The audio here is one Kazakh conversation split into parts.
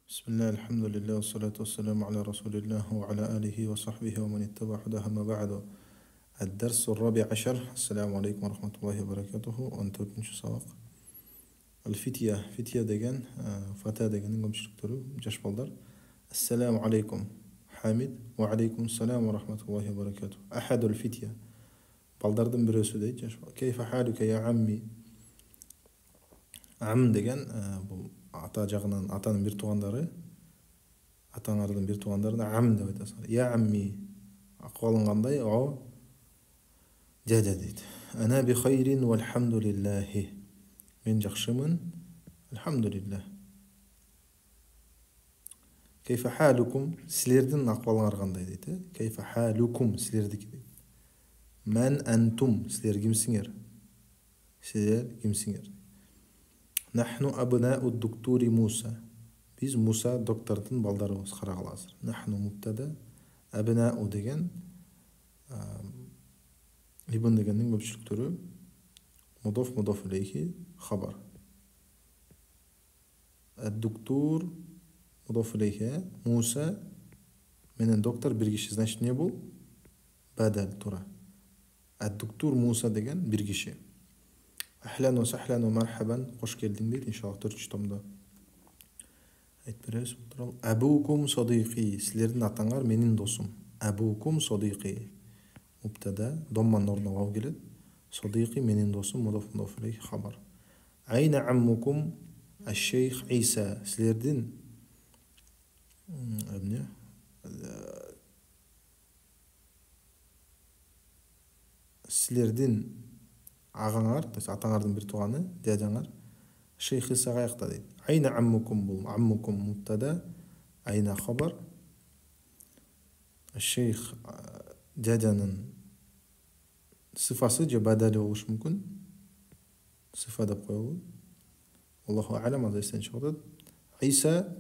بسم الله الحمد لله والصلاة والسلام على رسول الله وعلى آله وصحبه ومن اتبع هداه ما بعد. الدرس الرابع عشر. السلام عليكم ورحمة الله وبركاته. وأنت تنشو سواق الفتية ديجان فتاة ديجان نقوم شركتورو جاش بالدر. السلام عليكم حامد وعليكم السلام ورحمة الله وبركاته. أحد الفتية بالدر دم برسو دي جاش. كيف حالك يا عمي؟ عم ديجان عطا جغنان عطان بيرتوان داري атаңардың бир туугандарына ам деп айтасың. Я амми, акыбалың кандай? О, дядя дейт. Ана би хайрин вальхамдулиллахи. Мен жакшымын, алхамдулиллах. Кейфа халукум? Силердин акыбалыңар кандай дейт. Кейфа халукум? Силердики дейт. Ман антум? Силер кимсиңер? Силер кимсиңер? Нахну абнау доктори Муса. Biz Musa doktorдун балдарыбыз карагыла азыр. Нахну мубтада, абнау деген ибн дегендин көпчүлүктөрү мудоф илейхи хабар. Доктор мудоф илейхи, Муса менен доктор бир киши. Значит, не бул? Бадал тура. Доктор Муса деген бир киши. Ахлан ва сахлан ва мархабан, кош келдиң дейт иншаллах 4-чү томдо. Айтпырыз турал. Абукум садиqi. Силердин атаңар менин досум. Абукум садиqi. Мубтада домман ордуна вау келет. Садиqi менин досум мудоф илейхи хабар. Айна аммукум аш-шейх Иса. Силердин эмне? Силердин агаңар, то есть атаңардын бир тууганы, дядяңар шейх Иса каякта дейт. Айна аммукум бул. Аммукум мубтада, айна хабар. Шейх дядянын сыфасы же бадали болушу мүмкүн. Сыфа деп коелу. Аллаху а'лам, азыр эстен чыгып атат. Иса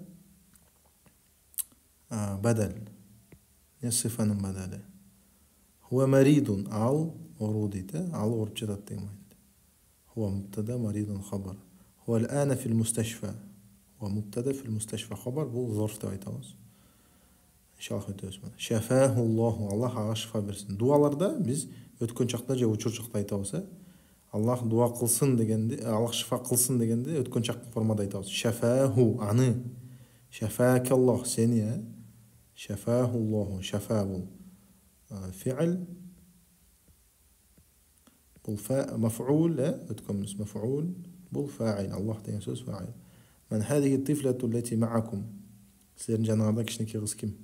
бадал. Не сыфанын бадали. Хуа маридун, ал оору дейт, ал ооруп жатат деген маанайда. Хуа мубтада, маридун хабар. Хуа ал'ана фил мусташфа. Хуа мубтада фил мусташфа хабар, бул зорф деп айтабыз. Иншаллах өтөбүз мына. Шафаху Аллаху, Аллах ага шифа берсин. Дуаларда биз өткөн чакта же учур чакта айтабыз, Аллах дуа кылсын дегенде, Аллах шифа кылсын дегенде өткөн чактын формада айтабыз. Шафаху аны. Шафака Аллах сени, шафаху Аллаху, шафа бул фи'л. Бул маф'ул, өткөнбүз маф'ул, бул фа'ил. Аллах деген сөз фа'ил. Ман хадиhi الطفلة التي معكم. سيرن жанагында кичинекей кыз ким?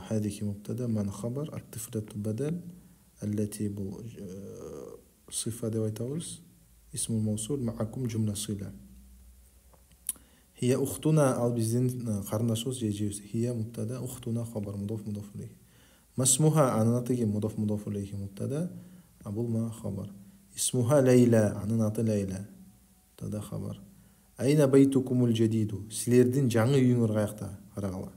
هذه مبتدا، من خبر، الطفلة بدل، التي صفة دويتاوس، اسم الموصول، معكم جملة صلة. هي أختنا أو بزين قرنشوس جيجيوس. هي مبتدا، أختنا خبر مضاف إليه. ما اسمها؟ أنا نعطي مضاف إليه مبتدا، أبو ما خبر. اسمها ليلى، أنا نعطي ليلى مبتدا خبر. أين بيتكم الجديد؟ سليردين жаңы үйүңөр каякта? Карагыла.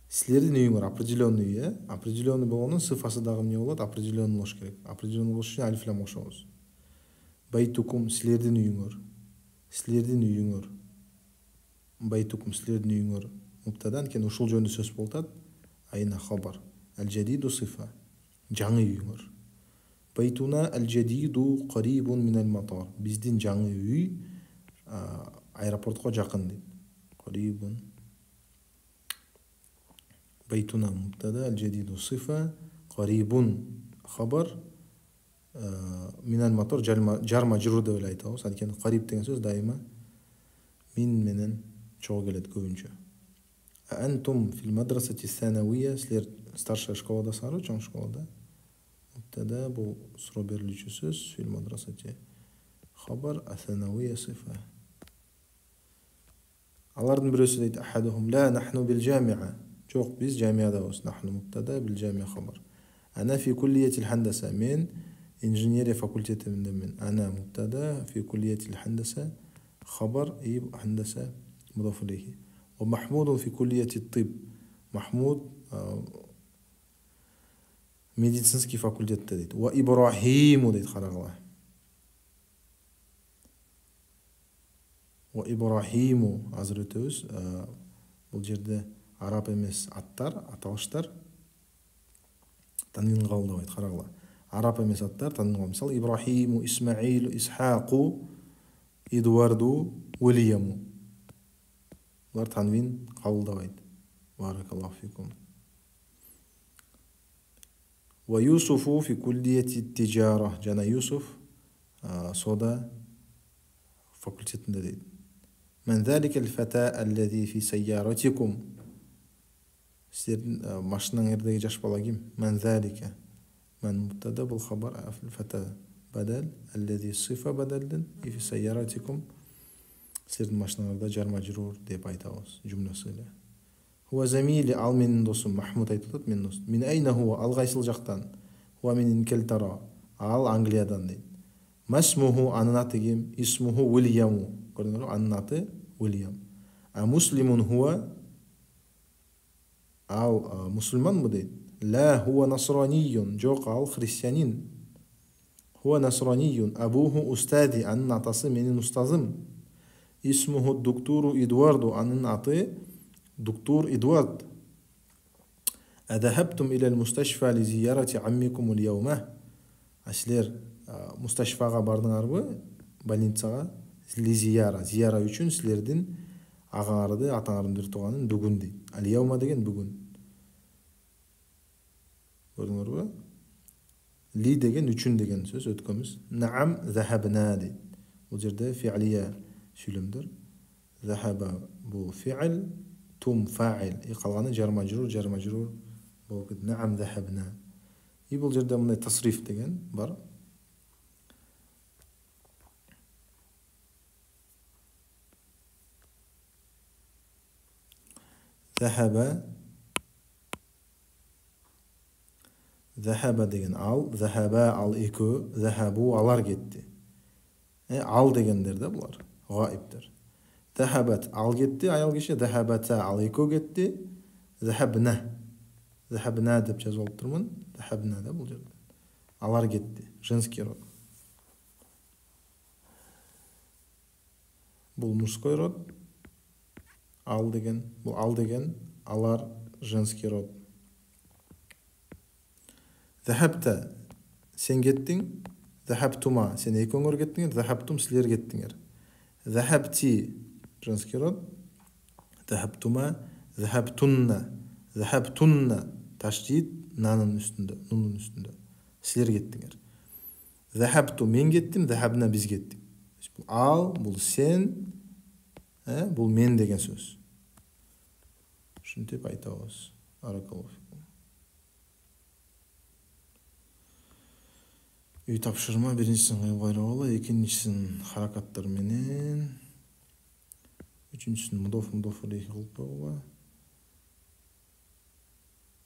Силердин үйүңөр определенный, определенный болгондун сыфасы дагы эмне болот? Определенный болуш керек. Определенный болуш үчүн алиф лам кошобуз. Байтукум силердин үйүңөр. Силердин үйүңөр. Байтукум силердин үйүңөр. Мубтадан кен ушул жөнүндө сөз болот. Айна хабар. Аль-жадиду сыфа. Жаңы үйүңөр. Байтуна аль-жадиду карибун минал матар. Биздин жаңы үй аэропортко жакын дейт. Карибун. بيتنا مبتدا، الجديد صفة، قريب خبر، من المطر جار مجرور деп эле Анткени قريب деген сөз дайыма менен чогуу келет көбүнчө. أنتم في المدرسة الثانوية. Силер старшая школадасыңарбы, чоң школада? مبتدا бул суроо берилүүчү сөз. في المدرسة خبر، الثانوية صفة. Алардын бирөөсү дейт أحدهم لا نحن بالجامعة. Жоқ, biz жамиядабыз. Нахну мубтада, бил жамия хабар. Ана фи куллиятил хандаса. Мен инженерия факультетинdemin. Ана мубтада, фи куллиятил хандаса хабар, и хандаса мудаф илейхи. Ва Махмудун фи куллиятит тиб. Махмуд медицинский факультетте дейт. Ва Ибрахиму дейт, карагыла. ибрахиму азыр өтөбүз. Бул жерде араб эмес аттар, аталыштар танвин кабылдабайт. Карагыла. Араб эмес аттар танвин. Мисалы Ибрахиму, Исмаилу, Исхаку, Эдуарду, Уильяму. Булар танвин кабылдабайт. Баракаллаху фикум. Ва Юсуфу фи куллияти тижара. Жана Юсуф сода факультетинде дейт. Мен залика аль-фата аллази фи сайяратикум. Силердин машинаңердеги жаш бала ким? Мен залика. Мен мубтада, бул хабар, аль-фата бадал, аллази сифа бадалдин, фи сайяратикум. Силердин машинаңарда жар мажрур деп айтабыз жумласы эле. Хуа замили, ал менин досум. Махмуд айтып атат, менин досум. Мин айна хуа, ал кайсыл жактан? Хуа мин Инкелтара, ал Англиядан дейт. Масмуху, анын аты ким? Исмуху Уильяму. Көрдүңөрбү? Анын аты Уильям. А муслимун хуа, ал мусульманбы дейт. Ла хуа насраниюн, жок, ал христианин. Хуа насраниюн, абуху устади, анын атасы менин устазым. Исмуху доктуру Эдуарду, анын аты доктор Эдуард. Адахабтум иля мусташфа ли зиярати аммикум ул-яума. Силер мусташфага бардыңарбы? Больницага ли зияра үчүн силердин агаңарды, атаңардын бир тууганын бүгүн дейт. Ал-яума деген бүгүн. Көрдүңөрбү? Ли деген үчүн деген сөз өткөнбүз. Наам захабна дейт. Бул жерде фи'лия сүйлөмдөр. Захаба бул фи'л, тум фа'ил. Калганы жар мажрур болуп кетти. Наам захабна. И бул жерде мындай тасриф деген бар. Захаба деген ал, захаба ал экөө, захабу алар кетти. Ал дегендер да булар, гаиптер. Захабат ал кетти, аял киши, захабата ал экөө кетти, захабна деп жазып алып турмун. Захабна да бул жерде. Алар кетти, женский род. Бул мужской род. Ал деген, алар женский род. Захабта сен кеттиң, захабтума сен экөөңөр кеттиңер, захабтум силер кеттиңер. Захабти женский род, захабтума, захабтунна таштит нанын үстүндө, нунун үстүндө. Силер кеттиңер. Захабту мен кеттим, захабна биз кеттик. Бул ал, бул сен, бул мен деген сөз. Ушинтип айтабыз. Баракаллаху фикум. Үй тапшырма биринчисин кайрып ала, экинчисин харакаттар менен, үчүнчүсүн мудоф илейхи кылып койгула.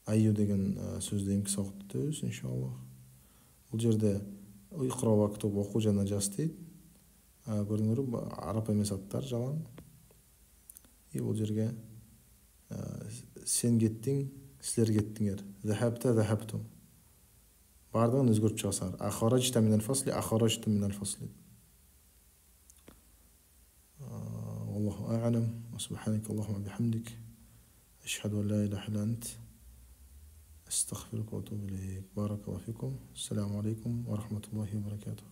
Айю деген сөздү эмки сабакта өтөбүз иншаллах. Бул жерде икра вактып окуу жана жаз дейт. Көрдүңөрбү? Араб эмес аттар жалаң. И бул жерге сен кеттиң, силер кеттиңер. Захабта, захабтум. Бардығын өзгөрүп чыгасыңар. Ахарajta минал фасли, ахарajtum минал фасли. Аллаху а'лам. Субханак Аллахумма бихамдик. Ашхаду ан ла илаха илля ант. Астагфирука ва атубу илейк. Баракаллаху фикум. Ассаламу алейкум ва рахматуллахи ва баракатух.